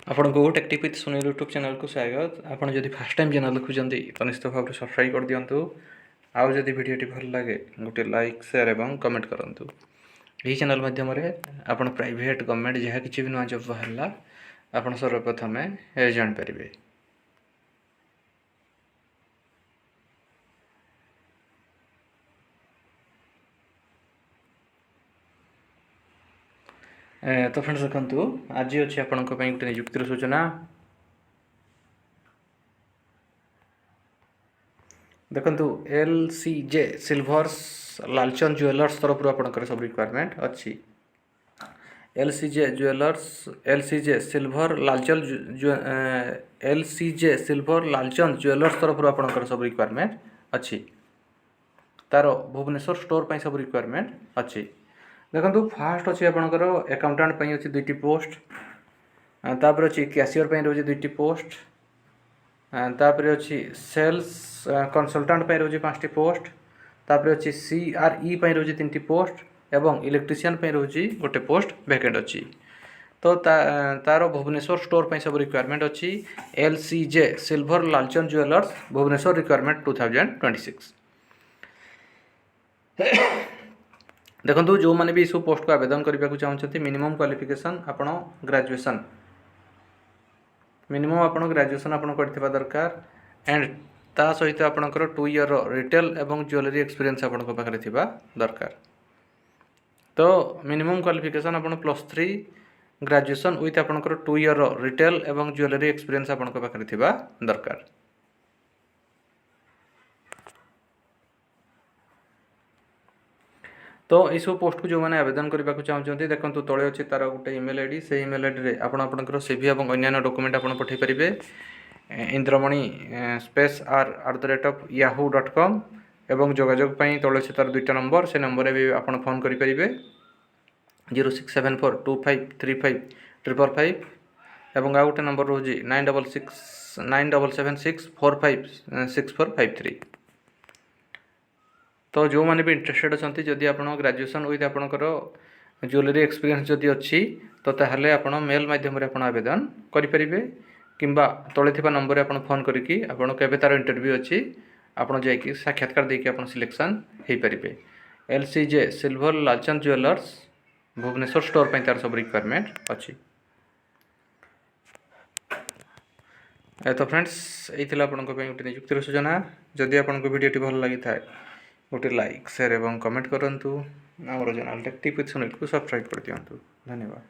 आपण को tactic with Sunil YouTube channel को स्वागत। आपण जदि फर्स्ट टाइम चैनल देखुंत तो निश्चित भाव सब्सक्राइब कर दिंतु। आउ जदि वीडियोटी भल लगे गोटे लाइक शेयर एवं कमेंट करूँ। यही चैनल माध्यम आपण प्राइवेट गवर्नमेंट जहाँ किसी भी नुआ जब बाहर आप सर्वप्रथम जानीपारे। तो फ्रेंड्स देखु आज अच्छी आपण गोटे नियुक्तिर सूचना। देखु LCJ सिल्वर्स लालचंद ज्वेलर्स तरफ आपंकर सब रिक्वायरमेंट अच्छी। LCJ सिल्वर लालचंद ज्वेलर्स तरफ आपंकर सब रिक्वायरमेंट अच्छी। तार भुवनेश्वर स्टोर पर सब रिक्वायरमेंट अच्छी। देखो फास्ट अच्छी आपंकर अकाउंटेंट अच्छी 2टी पोस्ट, तापर अच्छी कैशियर रोचे 2टी पोस्ट, तापर अच्छी सेल्स कंसल्टेंट रोचे 5टी पोस्ट, तापर अच्छी CRE रोचे 3टी पोस्ट एवं इलेक्ट्रीशियन रोचे गोटे पोस्ट वैकेंट अच्छी। तो तार भुवनेश्वर स्टोर पर सब रिक्वायरमेंट अच्छी। LCJ silver Lalchand jewellers Bhubaneswar requirement 2026। देखो जो मैंने भी सब पोस्ट को आवेदन करने को चाहते मिनिमम क्वालिफिकेशन आपण ग्रेजुएशन मिनिमम आपण ग्रेजुएशन आपण करथिबा दरकार एंड ता सहित आपणकर 2 ईयर रिटेल एवं ज्वेलरी एक्सपीरियंस आपण पाखरे थिबा दरकार। तो मिनिमम क्वालिफिकेशन आपण +3 ग्रेजुएशन विथ आपणकर 2 ईयर रिटेल एवं ज्वेलरी एक्सपीरियंस आपण पाखरे थिबा दरकार। तो ये सब पोस्ट को जो मैंने आवेदन करने को चाहते देखो तले अच्छे तार गोटे ईमेल आईडी से ईमेल आईडी आपंकर CV और अन्य डॉक्यूमेंट आप पठे पारे। इंद्रमणि space@yahoo.com एवं जोगाजोग तले अच्छे तार 2टा नंबर से नंबर भी आप फोन करेंगे 0674253555 एवं आ गोटे नंबर रोज 9676456453। तो जो मैंने भी इंटरेस्टेड अच्छा जदि आप ग्रेजुएशन विथ आपंकर ज्वेलरी एक्सपीरियंस जदि अच्छी तो ताहले आपण मेल माध्यम आवेदन करेंगे किंबा तले थिबा नंबर आप फोन करके आपन तार इंटरव्यू अच्छी आपन जाइए साक्षात्कार देके आप सिलेक्शन हो पारे। LCJ silver Lalchand jewellers Bhubaneswar store पर तार सब रिक्वायरमेंट अच्छी। तो फ्रेंड्स ये आपन गोटे नियुक्तिर सूचना। जदि आपको वीडियोटी भल लगी था गोटे लाइक शेयर एवं कमेंट करूँ। आमर चैनल टेक्टिक विथ सुनील को सब्सक्राइब कर दिंतु। धन्यवाद।